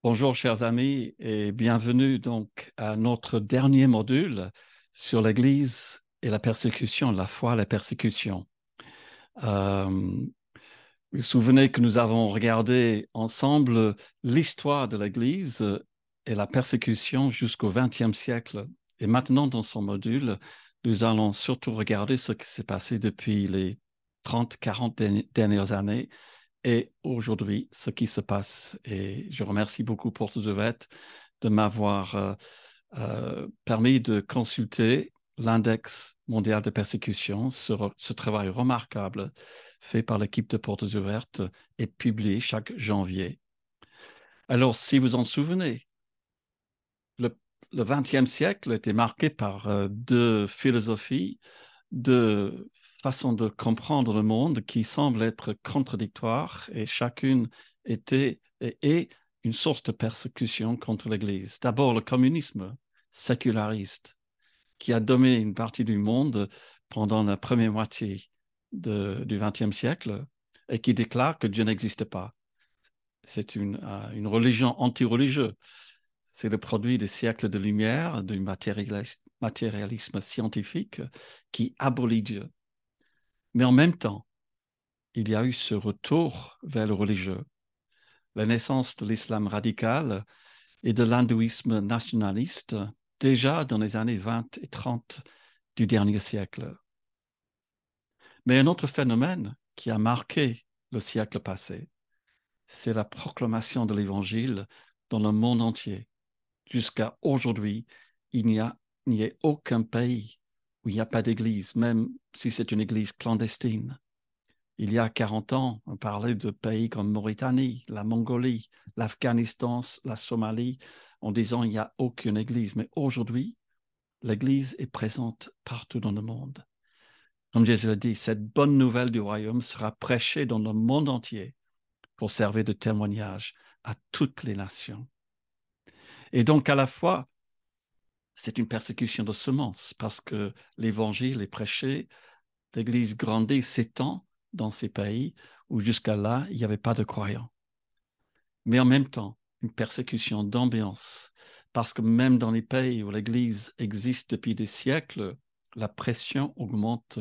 Bonjour chers amis et bienvenue donc à notre dernier module sur l'Église et la persécution, la foi et la persécution. Euh, vous vous souvenez que nous avons regardé ensemble l'histoire de l'Église et la persécution jusqu'au XXe siècle. Et maintenant, dans son module, nous allons surtout regarder ce qui s'est passé depuis les 30, 40 dernières années et aujourd'hui, ce qui se passe. Et je remercie beaucoup Portes Ouvertes de m'avoir permis de consulter l'index mondial de persécution sur ce travail remarquable fait par l'équipe de Portes Ouvertes et publié chaque janvier. Alors, si vous en souvenez, le, le XXe siècle était marqué par deux philosophies, deux façons de comprendre le monde qui semblent être contradictoires et chacune était et est une source de persécution contre l'Église. D'abord, le communisme séculariste qui a dominé une partie du monde pendant la première moitié du XXe siècle et qui déclare que Dieu n'existe pas. C'est une religion anti-religieuse. C'est le produit des siècles de lumière, du matérialisme scientifique qui abolit Dieu. Mais en même temps, il y a eu ce retour vers le religieux, la naissance de l'islam radical et de l'hindouisme nationaliste déjà dans les années 20 et 30 du dernier siècle. Mais un autre phénomène qui a marqué le siècle passé, c'est la proclamation de l'Évangile dans le monde entier. Jusqu'à aujourd'hui, il n'y a aucun pays où il n'y a pas d'église, même si c'est une église clandestine. Il y a 40 ans, on parlait de pays comme Mauritanie, la Mongolie, l'Afghanistan, la Somalie, en disant il n'y a aucune église. Mais aujourd'hui, l'église est présente partout dans le monde. Comme Jésus a dit, cette bonne nouvelle du royaume sera prêchée dans le monde entier pour servir de témoignage à toutes les nations. Et donc, à la fois, c'est une persécution de semences parce que l'évangile est prêché, l'Église grandit, s'étend dans ces pays où jusqu'à là, il n'y avait pas de croyants. Mais en même temps, une persécution d'ambiance parce que même dans les pays où l'Église existe depuis des siècles, la pression augmente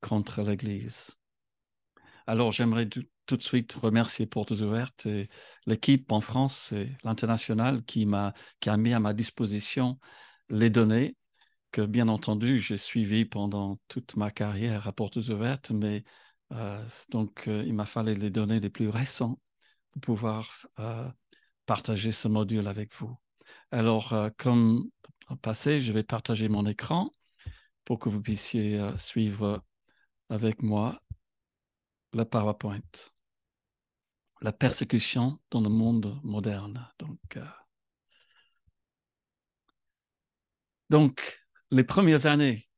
contre l'Église. Alors, j'aimerais tout de suite remercier Portes Ouvertes et l'équipe en France et l'international qui a mis à ma disposition les données que, bien entendu, j'ai suivi pendant toute ma carrière à Portes Ouvertes, mais il m'a fallu les données les plus récentes pour pouvoir partager ce module avec vous. Alors, comme au passé, je vais partager mon écran pour que vous puissiez suivre avec moi la PowerPoint. La persécution dans le monde moderne. Donc, les premières années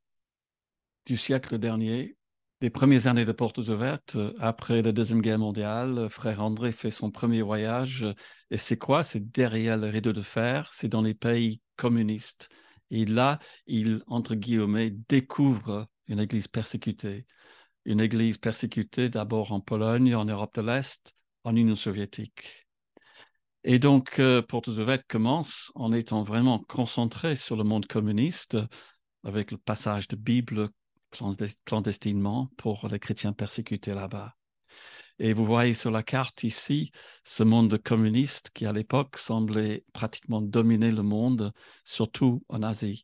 du siècle dernier, les premières années de Portes Ouvertes, après la Deuxième Guerre mondiale, frère André fait son premier voyage. Et c'est quoi? C'est derrière le rideau de fer, c'est dans les pays communistes. Et là, il, entre guillemets, découvre une église persécutée. Une église persécutée d'abord en Pologne, en Europe de l'Est, en Union soviétique. Et donc, Portes Ouvertes commence en étant vraiment concentré sur le monde communiste, avec le passage de Bible clandestinement pour les chrétiens persécutés là-bas. Et vous voyez sur la carte ici ce monde communiste qui, à l'époque, semblait pratiquement dominer le monde, surtout en Asie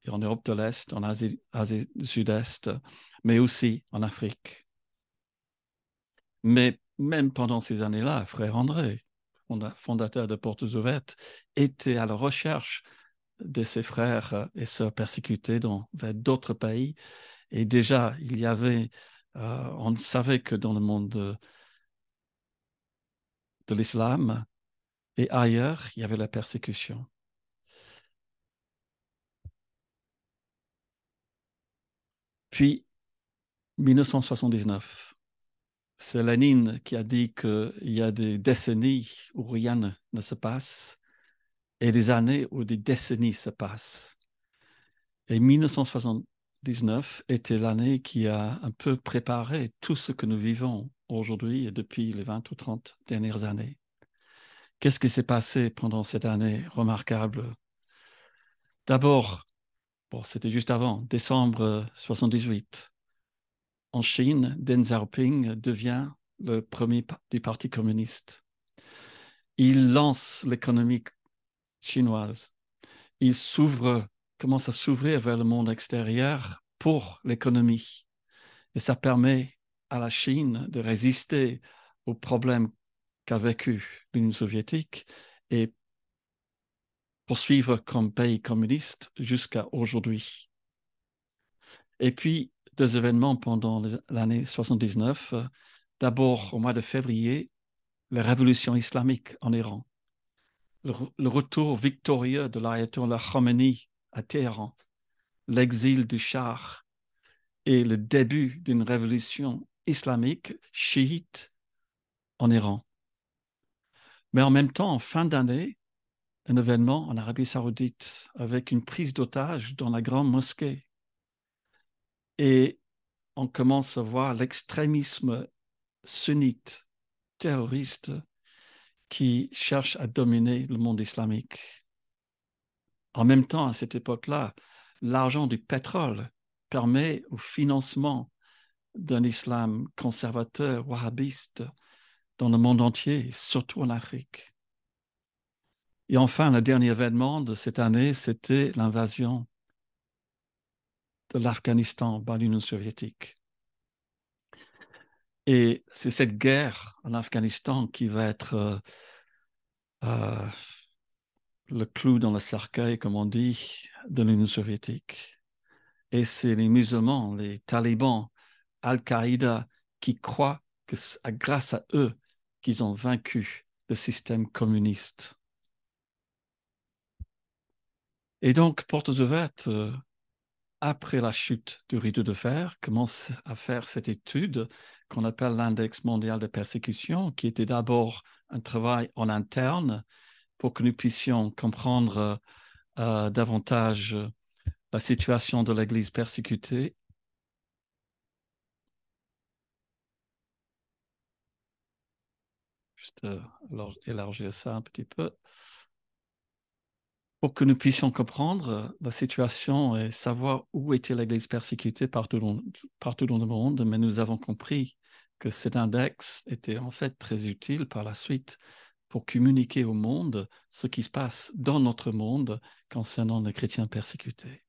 et en Europe de l'Est, en Asie du Sud-Est, mais aussi en Afrique. Mais même pendant ces années-là, frère André, fondateur de Portes Ouvertes, était à la recherche de ses frères et sœurs persécutés vers d'autres pays. Et déjà, on savait que dans le monde de l'islam et ailleurs, il y avait la persécution. Puis, 1979, c'est Lénine qui a dit qu'il y a des décennies où rien ne se passe et des années où des décennies se passent. Et 1979 était l'année qui a un peu préparé tout ce que nous vivons aujourd'hui et depuis les 20 ou 30 dernières années. Qu'est-ce qui s'est passé pendant cette année remarquable? D'abord, bon, c'était juste avant, décembre 78. En Chine, Deng Xiaoping devient le premier du Parti communiste. Il lance l'économie chinoise. Il commence à s'ouvrir vers le monde extérieur pour l'économie. Et ça permet à la Chine de résister aux problèmes qu'a vécu l'Union soviétique et poursuivre comme pays communiste jusqu'à aujourd'hui. Et puis, deux événements pendant l'année 79. D'abord, au mois de février, la révolution islamique en Iran. Le retour victorieux de l'ayatollah Khomeini à Téhéran. L'exil du Shah et le début d'une révolution islamique chiite en Iran. Mais en même temps, en fin d'année, un événement en Arabie Saoudite avec une prise d'otage dans la grande mosquée. Et on commence à voir l'extrémisme sunnite terroriste qui cherche à dominer le monde islamique. En même temps, à cette époque-là, l'argent du pétrole permet au financement d'un islam conservateur, wahhabiste, dans le monde entier, surtout en Afrique. Et enfin, le dernier événement de cette année, c'était l'invasion de l'Afghanistan par l'Union soviétique. Et c'est cette guerre en Afghanistan qui va être euh, le clou dans le cercueil, comme on dit, de l'Union soviétique. Et c'est les musulmans, les talibans, Al-Qaïda, qui croient que c'est grâce à eux qu'ils ont vaincu le système communiste. Et donc, portes ouvertes, après la chute du rideau de fer, commence à faire cette étude qu'on appelle l'index mondial de persécution, qui était d'abord un travail en interne pour que nous puissions comprendre davantage la situation de l'Église persécutée. Juste élargir ça un petit peu. Pour que nous puissions comprendre la situation et savoir où était l'Église persécutée partout dans le monde, mais nous avons compris que cet index était en fait très utile par la suite pour communiquer au monde ce qui se passe dans notre monde concernant les chrétiens persécutés.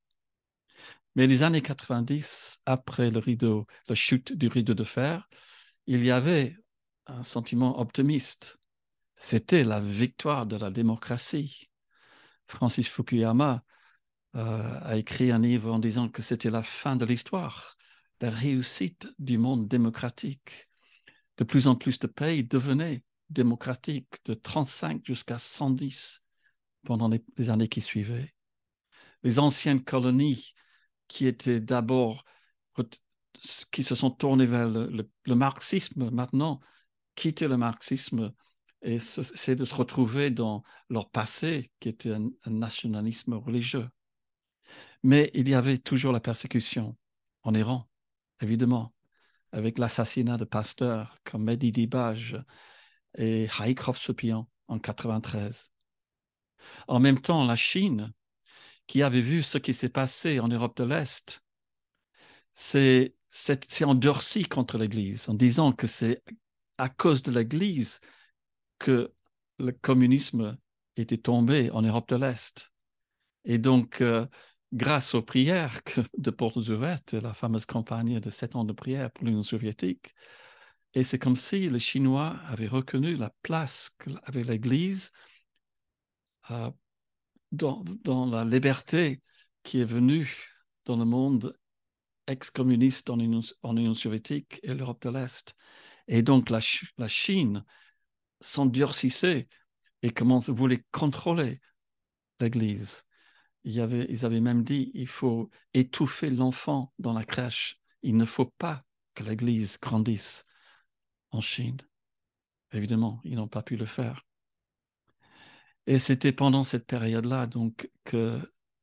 Mais les années 90, après la chute du rideau de fer, il y avait un sentiment optimiste. C'était la victoire de la démocratie. Francis Fukuyama a écrit un livre en disant que c'était la fin de l'histoire, la réussite du monde démocratique. De plus en plus de pays devenaient démocratiques, de 35 jusqu'à 110 pendant les années qui suivaient. Les anciennes colonies qui étaient d'abord, qui se sont tournées vers le marxisme maintenant, quittaient le marxisme et c'est de se retrouver dans leur passé qui était un nationalisme religieux. Mais il y avait toujours la persécution en Iran, évidemment, avec l'assassinat de pasteurs comme Mehdi Dibaj et Haïk Hofsopian en 93. En même temps, la Chine, qui avait vu ce qui s'est passé en Europe de l'Est, s'est endurcie contre l'Église en disant que c'est à cause de l'Église que le communisme était tombé en Europe de l'Est. Et donc, grâce aux prières de Portes ouvertes, la fameuse campagne de 7 ans de prière pour l'Union soviétique, et c'est comme si les Chinois avaient reconnu la place qu'avait l'Église euh, dans la liberté qui est venue dans le monde ex-communiste en Union soviétique et l'Europe de l'Est. Et donc, la Chine s'endurcissait et voulait contrôler l'Église. Ils avaient même dit il faut étouffer l'enfant dans la crèche. Il ne faut pas que l'Église grandisse en Chine. Évidemment, ils n'ont pas pu le faire. Et c'était pendant cette période-là donc que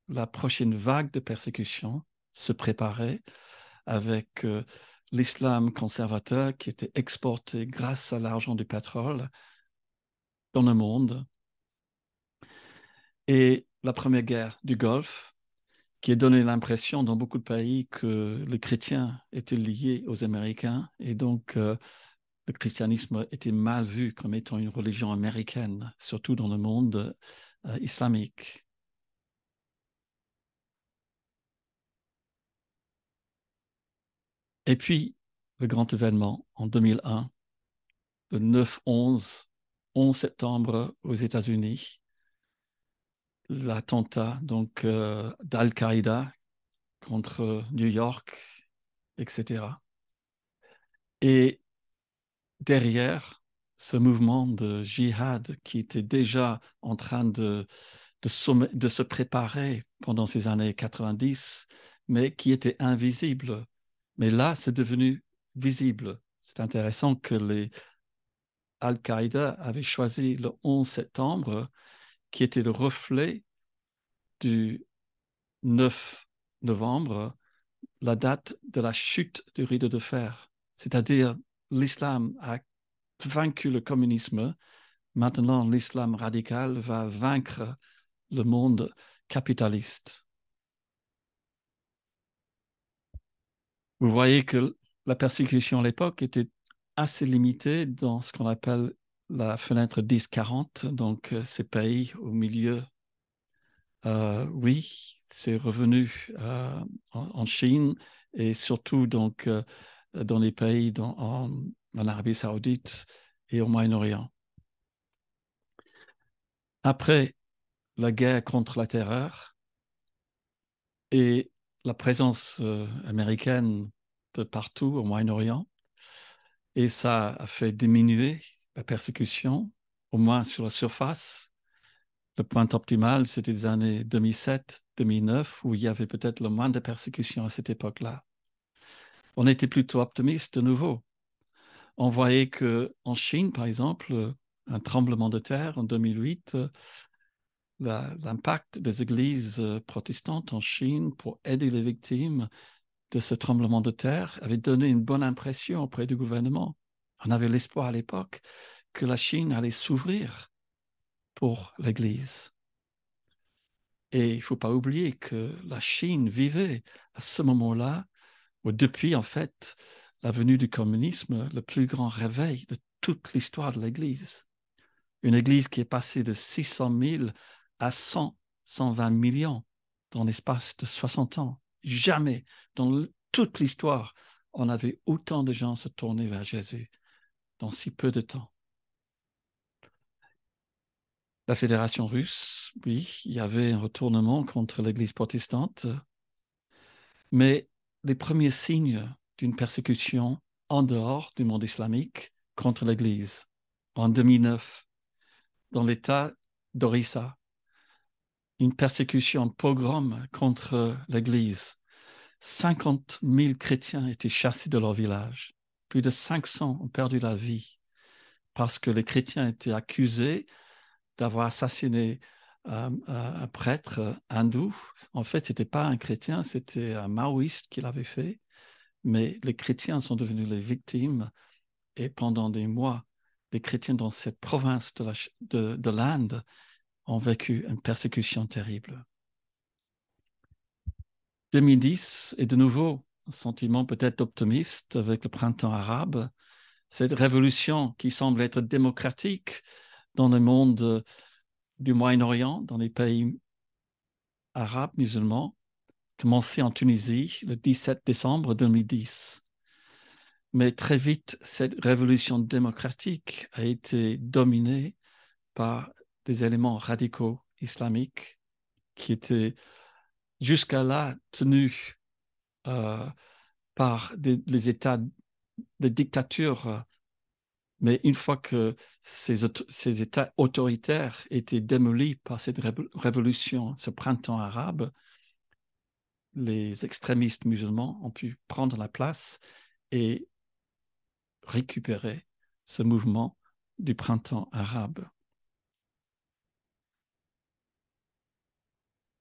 la prochaine vague de persécution se préparait avec l'islam conservateur qui était exporté grâce à l'argent du pétrole dans le monde et la première guerre du Golfe qui a donné l'impression dans beaucoup de pays que les chrétiens étaient liés aux Américains et donc le christianisme était mal vu comme étant une religion américaine, surtout dans le monde islamique. Et puis, le grand événement en 2001, le 11 septembre aux États-Unis, l'attentat donc d'Al-Qaïda contre New York, etc. Et derrière ce mouvement de djihad qui était déjà en train de se préparer pendant ces années 90, mais qui était invisible. Mais là, c'est devenu visible. C'est intéressant que les Al-Qaïda avaient choisi le 11 septembre, qui était le reflet du 9 novembre, la date de la chute du rideau de fer. C'est-à-dire, l'islam a vaincu le communisme. Maintenant, l'islam radical va vaincre le monde capitaliste. Vous voyez que la persécution à l'époque était assez limitée dans ce qu'on appelle la fenêtre 10-40, donc ces pays au milieu. Oui, c'est revenu en Chine et surtout donc dans les pays en Arabie Saoudite et au Moyen-Orient. Après la guerre contre la terreur et la présence américaine peu partout au Moyen-Orient, et ça a fait diminuer la persécution, au moins sur la surface. Le point optimal, c'était les années 2007-2009, où il y avait peut-être le moins de persécution à cette époque-là. On était plutôt optimiste de nouveau. On voyait qu'en Chine, par exemple, un tremblement de terre en 2008, l'impact des églises protestantes en Chine pour aider les victimes de ce tremblement de terre avait donné une bonne impression auprès du gouvernement. On avait l'espoir à l'époque que la Chine allait s'ouvrir pour l'Église. Et il ne faut pas oublier que la Chine vivait à ce moment-là, ou depuis en fait la venue du communisme, le plus grand réveil de toute l'histoire de l'Église. Une Église qui est passée de 600 000 à 120 millions dans l'espace de 60 ans. Jamais dans toute l'histoire, on avait autant de gens se tourner vers Jésus dans si peu de temps. La Fédération russe, oui, il y avait un retournement contre l'Église protestante, mais les premiers signes d'une persécution en dehors du monde islamique contre l'Église, en 2009, dans l'État d'Orissa, une persécution, un pogrom contre l'Église. 50 000 chrétiens étaient chassés de leur village. Plus de 500 ont perdu la vie parce que les chrétiens étaient accusés d'avoir assassiné un prêtre hindou. En fait, ce n'était pas un chrétien, c'était un maoïste qui l'avait fait. Mais les chrétiens sont devenus les victimes et pendant des mois, les chrétiens dans cette province de l'Inde ont vécu une persécution terrible. 2010 est de nouveau un sentiment peut-être optimiste avec le printemps arabe, cette révolution qui semble être démocratique dans le monde du Moyen-Orient, dans les pays arabes musulmans, commencé en Tunisie le 17 décembre 2010. Mais très vite, cette révolution démocratique a été dominée par des éléments radicaux islamiques qui étaient jusqu'à là tenus euh, par les États, des dictatures. Mais une fois que ces États autoritaires étaient démolis par cette révolution, ce printemps arabe, les extrémistes musulmans ont pu prendre la place et récupérer ce mouvement du printemps arabe.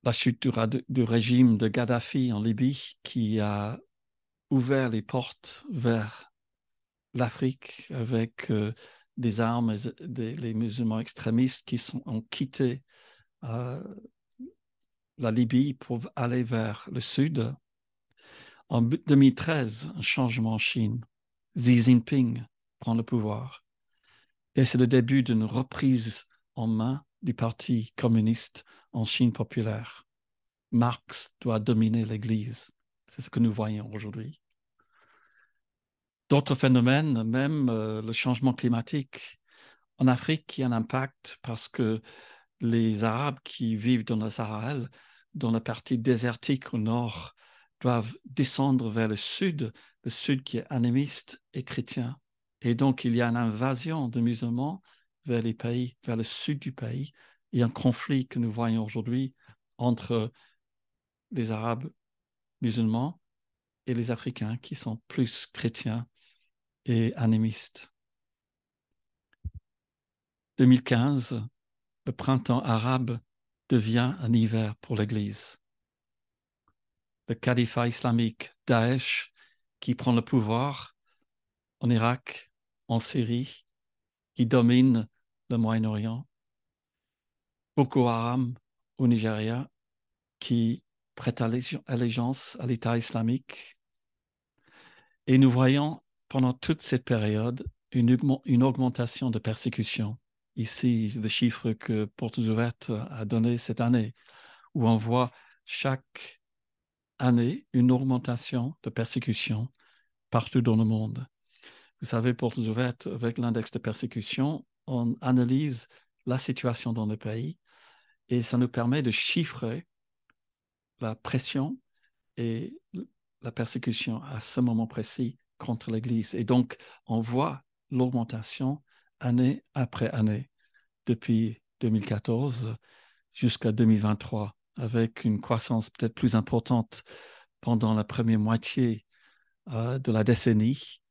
La chute du régime de Kadhafi en Libye qui a ouvert les portes vers l'Afrique avec des armes, les musulmans extrémistes qui ont quitté la Libye pour aller vers le sud. En 2013, un changement en Chine. Xi Jinping prend le pouvoir. Et c'est le début d'une reprise en main du Parti communiste en Chine populaire. Marx doit dominer l'Église. C'est ce que nous voyons aujourd'hui. D'autres phénomènes, même le changement climatique en Afrique, qui a un impact parce que les Arabes qui vivent dans le Sahel, dans la partie désertique au nord, doivent descendre vers le sud qui est animiste et chrétien. Et donc, il y a une invasion de musulmans vers les pays, vers le sud du pays, et un conflit que nous voyons aujourd'hui entre les Arabes musulmans et les Africains qui sont plus chrétiens et animistes. 2015, le printemps arabe devient un hiver pour l'Église. Le califat islamique Daesh qui prend le pouvoir en Irak, en Syrie, qui domine le Moyen-Orient. Boko Haram au Nigeria qui prête allégeance à l'État islamique. Et nous voyons pendant toute cette période une augmentation de persécution. Ici, le chiffre que Portes Ouvertes a donné cette année, où on voit chaque année une augmentation de persécution partout dans le monde. Vous savez, Portes Ouvertes, avec l'index de persécution, on analyse la situation dans le pays et ça nous permet de chiffrer la pression et la persécution à ce moment précis contre l'Église. Et donc, on voit l'augmentation année après année, depuis 2014 jusqu'à 2023, avec une croissance peut-être plus importante pendant la première moitié de la décennie,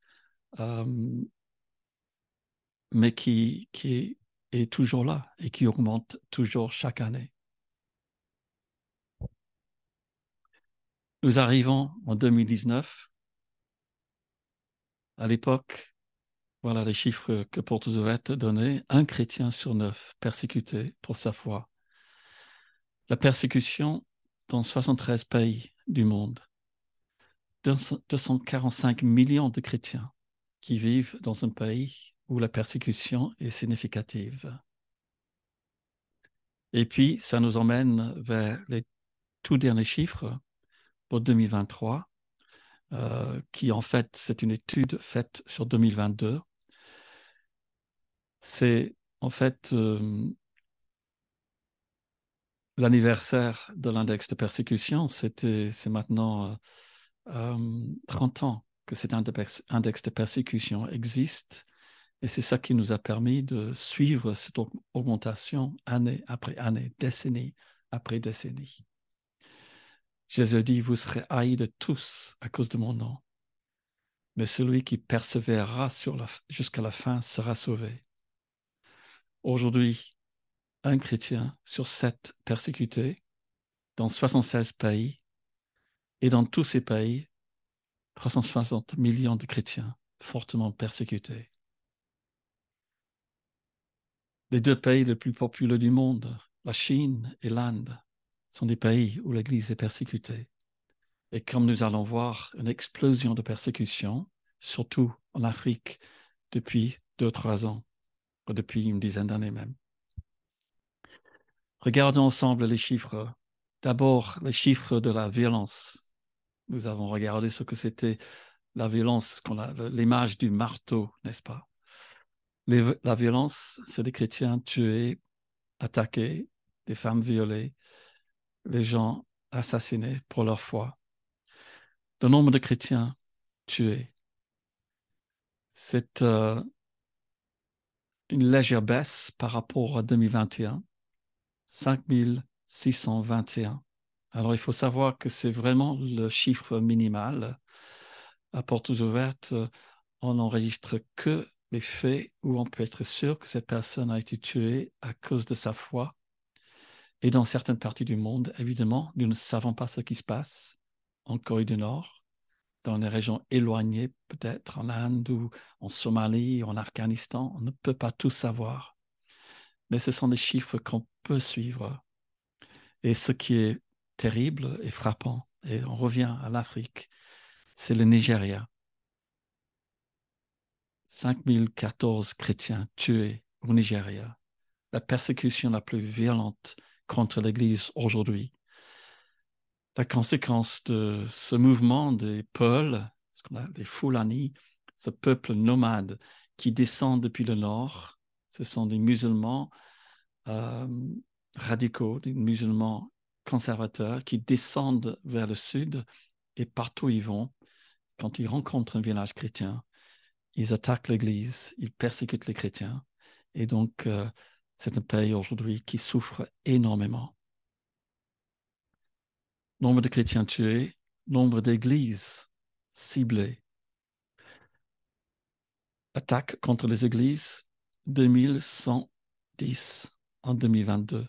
mais qui est toujours là et qui augmente toujours chaque année. Nous arrivons en 2019. À l'époque, voilà les chiffres que Portes Ouvertes donnait. Un chrétien sur 9 persécuté pour sa foi. La persécution dans 73 pays du monde. 245 millions de chrétiens qui vivent dans un pays où la persécution est significative. Et puis, ça nous emmène vers les tout derniers chiffres pour 2023, qui en fait, c'est une étude faite sur 2022. C'est en fait l'anniversaire de l'index de persécution. C'est maintenant 30 ans que cet index de persécution existe. Et c'est ça qui nous a permis de suivre cette augmentation année après année, décennie après décennie. Jésus dit, vous serez haïs de tous à cause de mon nom, mais celui qui persévérera jusqu'à la fin sera sauvé. Aujourd'hui, un chrétien sur 7 persécuté dans 76 pays, et dans tous ces pays, 360 millions de chrétiens fortement persécutés. Les 2 pays les plus populaires du monde, la Chine et l'Inde, sont des pays où l'Église est persécutée. Et comme nous allons voir, une explosion de persécution, surtout en Afrique, depuis 2-3 ans, ou depuis une dizaine d'années même. Regardons ensemble les chiffres. D'abord, les chiffres de la violence. Nous avons regardé ce que c'était la violence, l'image du marteau, n'est-ce pas? La violence, c'est des chrétiens tués, attaqués, des femmes violées, les gens assassinés pour leur foi. Le nombre de chrétiens tués, c'est une légère baisse par rapport à 2021, 5621. Alors, il faut savoir que c'est vraiment le chiffre minimal. À portes ouvertes, on n'enregistre que les faits où on peut être sûr que cette personne a été tuée à cause de sa foi. Et dans certaines parties du monde, évidemment, nous ne savons pas ce qui se passe en Corée du Nord, dans les régions éloignées, peut-être en Inde ou en Somalie, en Afghanistan. On ne peut pas tout savoir. Mais ce sont des chiffres qu'on peut suivre. Et ce qui est terrible et frappant, et on revient à l'Afrique, c'est le Nigeria. 5014 chrétiens tués au Nigeria. La persécution la plus violente contre l'Église aujourd'hui. La conséquence de ce mouvement des Peuls, ce qu'on a des Fulani, ce peuple nomade qui descend depuis le nord, ce sont des musulmans euh, radicaux, des musulmans conservateurs qui descendent vers le sud et partout où ils vont, quand ils rencontrent un village chrétien, ils attaquent l'Église, ils persécutent les chrétiens. Et donc, c'est un pays aujourd'hui qui souffre énormément. Nombre de chrétiens tués, nombre d'églises ciblées. Attaque contre les églises, 2110 en 2022.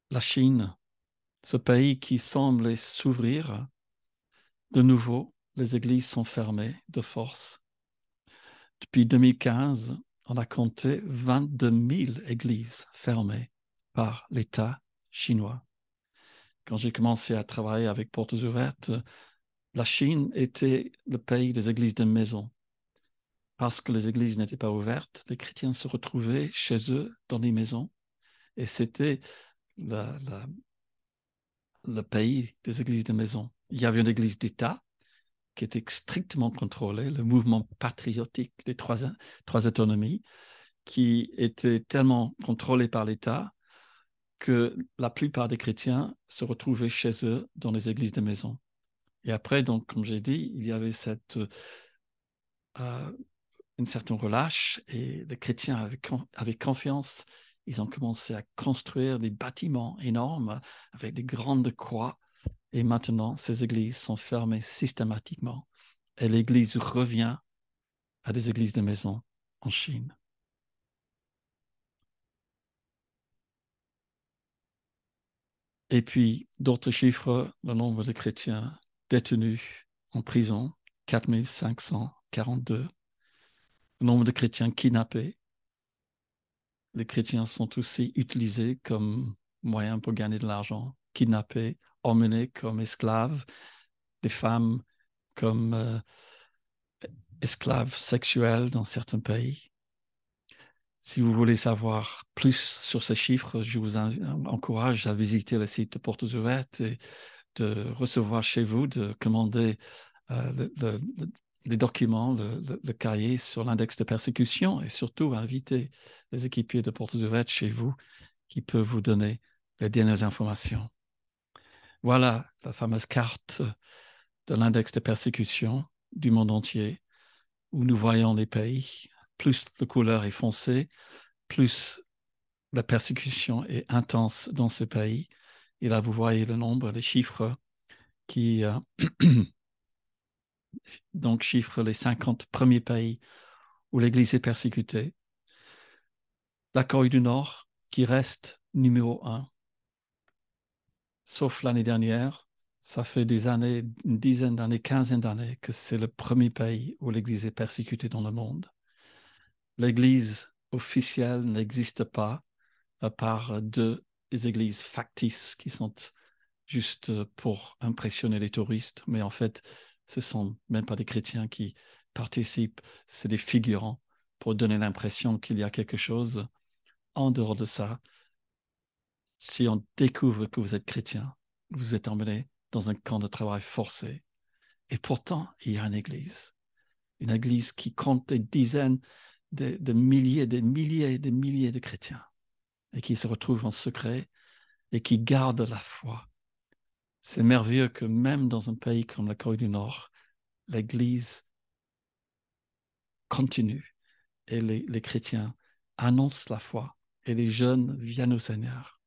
La Chine, ce pays qui semblait s'ouvrir, de nouveau, les églises sont fermées de force. Depuis 2015, on a compté 22 000 églises fermées par l'État chinois. Quand j'ai commencé à travailler avec Portes Ouvertes, la Chine était le pays des églises de maison. Parce que les églises n'étaient pas ouvertes, les chrétiens se retrouvaient chez eux dans les maisons. Et c'était le pays des églises de maison. Il y avait une église d'État qui était strictement contrôlée, le mouvement patriotique des trois autonomies, qui était tellement contrôlé par l'État que la plupart des chrétiens se retrouvaient chez eux dans les églises de maison. Et après, donc, comme j'ai dit, il y avait une certaine relâche et les chrétiens avec confiance, ils ont commencé à construire des bâtiments énormes avec des grandes croix. Et maintenant, ces églises sont fermées systématiquement. Et l'église revient à des églises de maison en Chine. Et puis, d'autres chiffres, le nombre de chrétiens détenus en prison, 4542. Le nombre de chrétiens kidnappés. Les chrétiens sont aussi utilisés comme moyen pour gagner de l'argent, kidnappés, emmenés comme esclaves, des femmes comme esclaves sexuels dans certains pays. Si vous voulez savoir plus sur ces chiffres, je vous encourage à visiter le site de Portes Ouvertes et de recevoir chez vous, de commander les documents, le cahier sur l'index de persécution et surtout inviter les équipiers de Portes Ouvertes chez vous qui peuvent vous donner les dernières informations. Voilà la fameuse carte de l'index de persécution du monde entier où nous voyons les pays. Plus la couleur est foncée, plus la persécution est intense dans ce pays. Et là, vous voyez le nombre, les chiffres qui donc chiffrent les 50 premiers pays où l'Église est persécutée. La Corée du Nord qui reste numéro 1, sauf l'année dernière. Ça fait des années, une dizaine d'années, quinzaine d'années que c'est le premier pays où l'Église est persécutée dans le monde. L'Église officielle n'existe pas à part deux églises factices qui sont juste pour impressionner les touristes, mais en fait, ce ne sont même pas des chrétiens qui participent, c'est des figurants pour donner l'impression qu'il y a quelque chose. En dehors de ça, si on découvre que vous êtes chrétien, vous êtes emmené dans un camp de travail forcé. Et pourtant, il y a une église qui compte des dizaines de milliers, des milliers, des milliers de chrétiens et qui se retrouvent en secret et qui gardent la foi. C'est merveilleux que même dans un pays comme la Corée du Nord, l'Église continue et les chrétiens annoncent la foi et les jeunes viennent au Seigneur.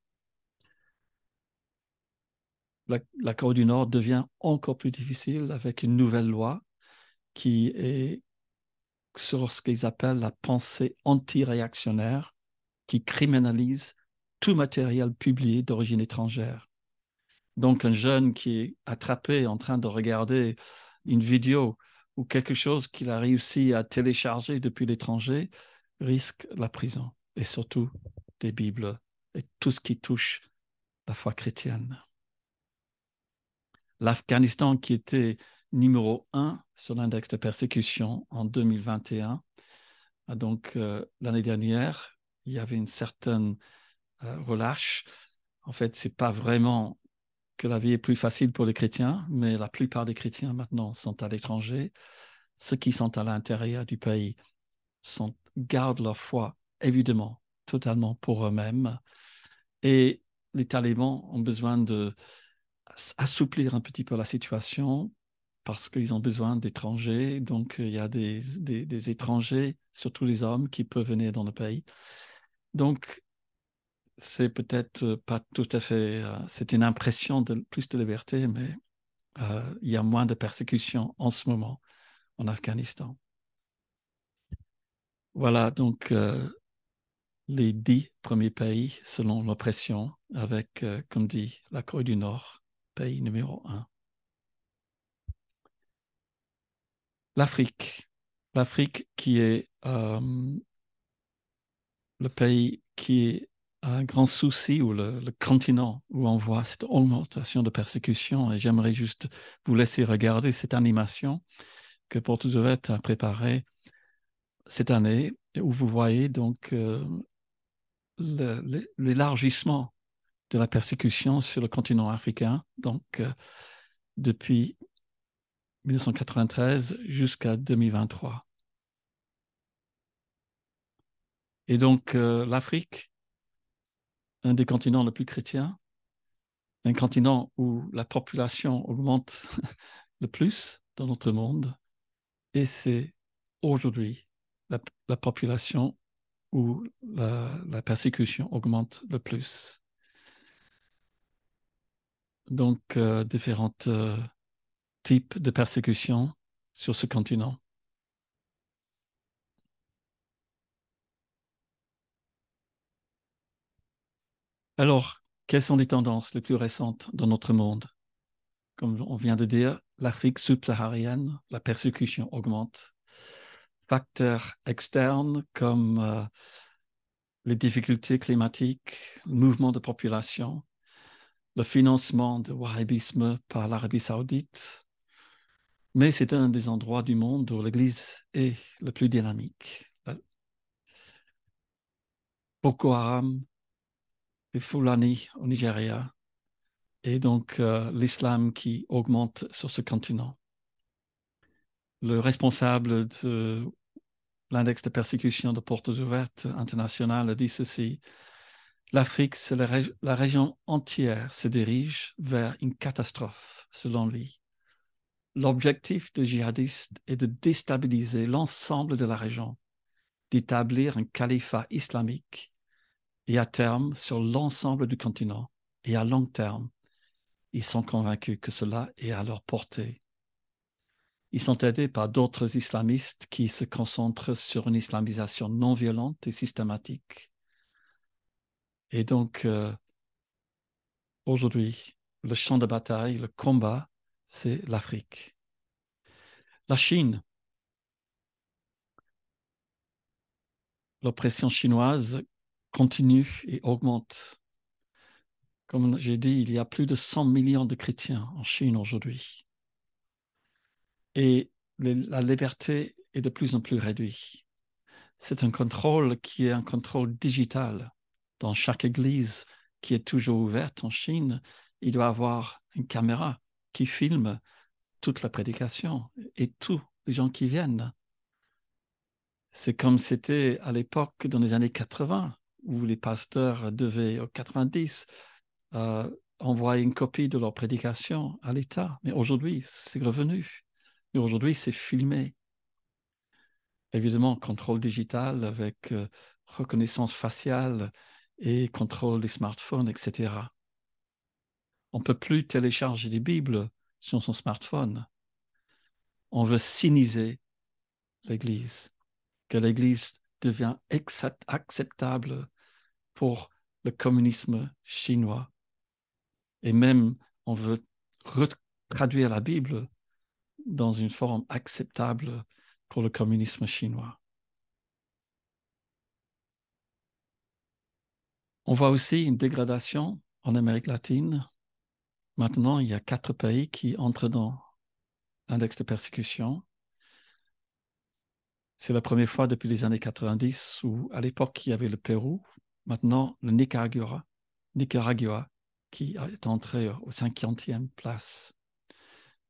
La Corée du Nord devient encore plus difficile avec une nouvelle loi qui est sur ce qu'ils appellent la pensée anti-réactionnaire, qui criminalise tout matériel publié d'origine étrangère. Donc, un jeune qui est attrapé en train de regarder une vidéo ou quelque chose qu'il a réussi à télécharger depuis l'étranger risque la prison et surtout des Bibles et tout ce qui touche la foi chrétienne. L'Afghanistan, qui était numéro 1 sur l'index de persécution en 2021, donc l'année dernière, il y avait une certaine relâche. En fait, ce n'est pas vraiment que la vie est plus facile pour les chrétiens, mais la plupart des chrétiens maintenant sont à l'étranger. Ceux qui sont à l'intérieur du pays gardent leur foi, évidemment, totalement pour eux-mêmes. Et les talibans ont besoin d'assouplir un petit peu la situation parce qu'ils ont besoin d'étrangers. Donc, il y a des étrangers, surtout les hommes, qui peuvent venir dans le pays. Donc, c'est peut-être pas tout à fait... c'est une impression de plus de liberté, mais il y a moins de persécutions en ce moment en Afghanistan. Voilà, donc les 10 premiers pays selon l'oppression, avec, comme dit, la Corée du Nord, pays numéro 1. L'Afrique. L'Afrique qui est le pays qui est un grand souci, ou le continent où on voit cette augmentation de persécution. Et j'aimerais juste vous laisser regarder cette animation que Portes Ouvertes a préparée cette année, où vous voyez donc l'élargissement de la persécution sur le continent africain, donc depuis 1993 jusqu'à 2023. Et donc l'Afrique, un des continents les plus chrétiens, un continent où la population augmente le plus dans notre monde, et c'est aujourd'hui la population où la persécution augmente le plus. Donc, différents types de persécution sur ce continent. Alors, quelles sont les tendances les plus récentes dans notre monde? Comme on vient de dire, l'Afrique subsaharienne, la persécution augmente. Facteurs externes comme les difficultés climatiques, le mouvement de population, le financement du wahhabisme par l'Arabie saoudite. Mais c'est un des endroits du monde où l'Église est le plus dynamique. Boko Haram et Fulani au Nigeria, et donc l'islam qui augmente sur ce continent. Le responsable de l'index de persécution de Portes Ouvertes international dit ceci: l'Afrique, c'est la région entière se dirige vers une catastrophe, selon lui. L'objectif des djihadistes est de déstabiliser l'ensemble de la région, d'établir un califat islamique et à terme sur l'ensemble du continent. Et à long terme, ils sont convaincus que cela est à leur portée. Ils sont aidés par d'autres islamistes qui se concentrent sur une islamisation non violente et systématique. Et donc, aujourd'hui, le champ de bataille, le combat, c'est l'Afrique. La Chine, l'oppression chinoise continue et augmente. Comme j'ai dit, il y a plus de 100 millions de chrétiens en Chine aujourd'hui. Et la liberté est de plus en plus réduite. C'est un contrôle qui est un contrôle digital. Dans chaque église qui est toujours ouverte en Chine, il doit y avoir une caméra qui filme toute la prédication et tous les gens qui viennent. C'est comme c'était à l'époque dans les années 80, où les pasteurs devaient, 90, envoyer une copie de leur prédication à l'État. Mais aujourd'hui, c'est revenu. Et aujourd'hui, c'est filmé. Évidemment, contrôle digital avec reconnaissance faciale et contrôle des smartphones, etc. On ne peut plus télécharger des Bibles sur son smartphone. On veut cyniser l'Église, que l'Église devient acceptable pour le communisme chinois. Et même, on veut traduire la Bible dans une forme acceptable pour le communisme chinois. On voit aussi une dégradation en Amérique latine. Maintenant, il y a 4 pays qui entrent dans l'index de persécution. C'est la première fois depuis les années 90 où, à l'époque, il y avait le Pérou. Maintenant, le Nicaragua qui est entré au 50e place.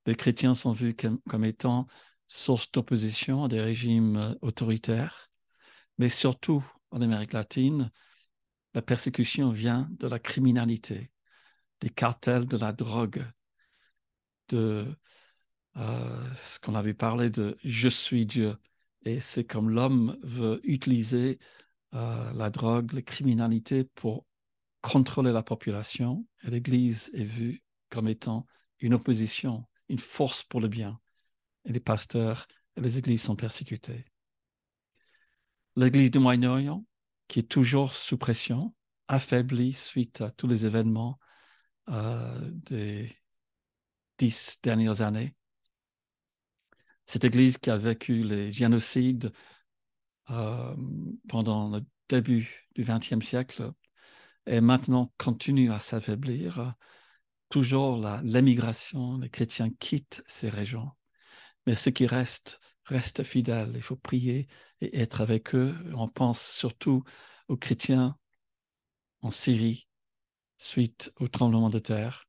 Les chrétiens sont vus comme étant source d'opposition à des régimes autoritaires, mais surtout en Amérique latine, la persécution vient de la criminalité, des cartels de la drogue, de ce qu'on avait parlé de « je suis Dieu ». Et c'est comme l'homme veut utiliser la drogue, la criminalité pour contrôler la population. Et l'Église est vue comme étant une opposition, une force pour le bien. Et les pasteurs et les églises sont persécutés. L'Église du Moyen-Orient, qui est toujours sous pression, affaiblie suite à tous les événements des 10 dernières années. Cette Église qui a vécu les génocides pendant le début du XXe siècle et maintenant continue à s'affaiblir. Toujours l'émigration, les chrétiens quittent ces régions. Mais ceux qui restent fidèles. Il faut prier et être avec eux. On pense surtout aux chrétiens en Syrie suite au tremblement de terre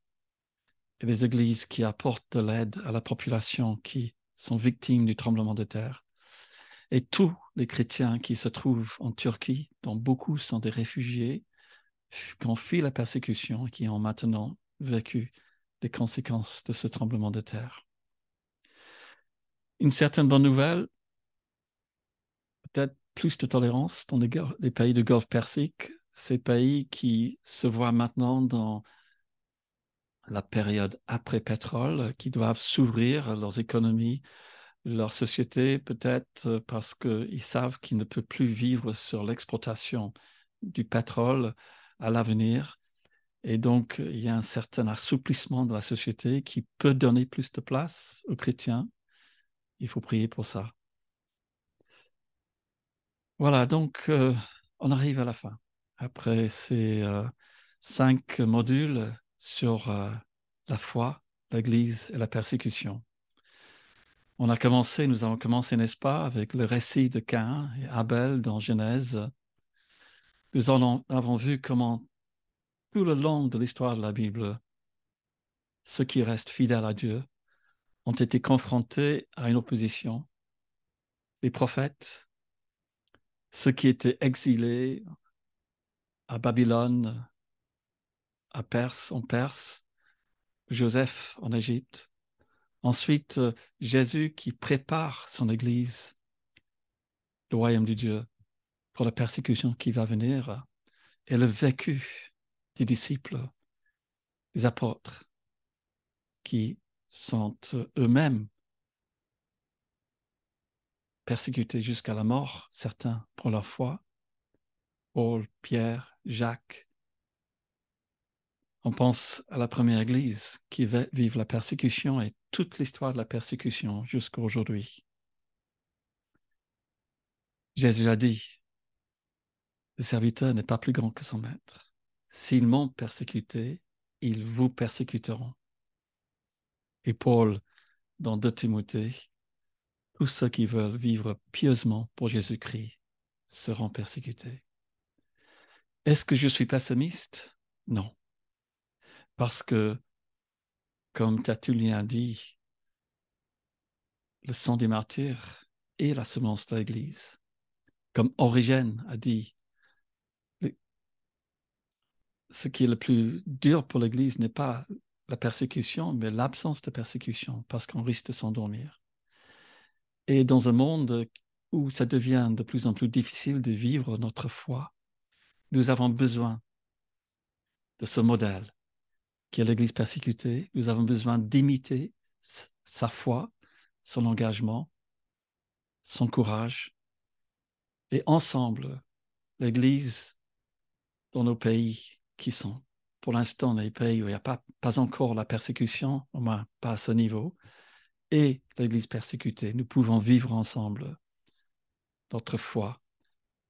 et les églises qui apportent de l'aide à la population qui sont victimes du tremblement de terre. Et tous les chrétiens qui se trouvent en Turquie, dont beaucoup sont des réfugiés, qui ont fui la persécution et qui ont maintenant vécu les conséquences de ce tremblement de terre. Une certaine bonne nouvelle, peut-être plus de tolérance dans les pays du Golfe Persique, ces pays qui se voient maintenant dans la période après pétrole, qui doivent s'ouvrir leurs économies, leur société, peut-être parce qu'ils savent qu'ils ne peuvent plus vivre sur l'exploitation du pétrole à l'avenir. Et donc, il y a un certain assouplissement de la société qui peut donner plus de place aux chrétiens. Il faut prier pour ça. Voilà, donc on arrive à la fin. Après ces 5 modules sur la foi, l'Église et la persécution. Nous avons commencé, n'est-ce pas, avec le récit de Caïn et Abel dans Genèse. Nous avons vu comment tout le long de l'histoire de la Bible, ceux qui restent fidèles à Dieu ont été confrontés à une opposition. Les prophètes, ceux qui étaient exilés à Babylone, en Perse, Joseph en Égypte. Ensuite, Jésus qui prépare son Église, le royaume de Dieu, pour la persécution qui va venir, et le vécu des disciples, des apôtres, qui sont eux-mêmes persécutés jusqu'à la mort, certains pour leur foi, Paul, Pierre, Jacques. On pense à la première Église qui vive la persécution et toute l'histoire de la persécution jusqu'à aujourd'hui. Jésus a dit, le serviteur n'est pas plus grand que son maître. S'ils m'ont persécuté, ils vous persécuteront. Et Paul, dans 2 Timothée, tous ceux qui veulent vivre pieusement pour Jésus-Christ seront persécutés. Est-ce que je suis pessimiste? Non. Parce que, comme Tertullien dit, le sang des martyrs est la semence de l'Église. Comme Origène a dit, ce qui est le plus dur pour l'Église n'est pas la persécution, mais l'absence de persécution, parce qu'on risque de s'endormir. Et dans un monde où ça devient de plus en plus difficile de vivre notre foi, nous avons besoin de ce modèle qui est l'Église persécutée. Nous avons besoin d'imiter sa foi, son engagement, son courage. Et ensemble, l'Église dans nos pays qui sont pour l'instant, les pays où il n'y a pas encore la persécution, au moins pas à ce niveau, et l'Église persécutée, nous pouvons vivre ensemble notre foi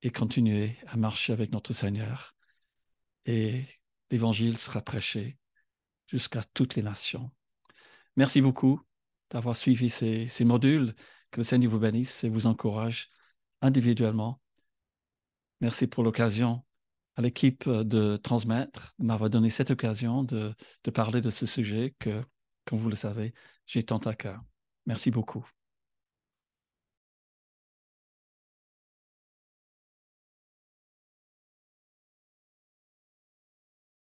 et continuer à marcher avec notre Seigneur. Et l'Évangile sera prêché jusqu'à toutes les nations. Merci beaucoup d'avoir suivi ces modules. Que le Seigneur vous bénisse et vous encourage individuellement. Merci pour l'occasion à l'équipe de transmettre, de m'avoir donné cette occasion de parler de ce sujet que, comme vous le savez, j'ai tant à cœur. Merci beaucoup.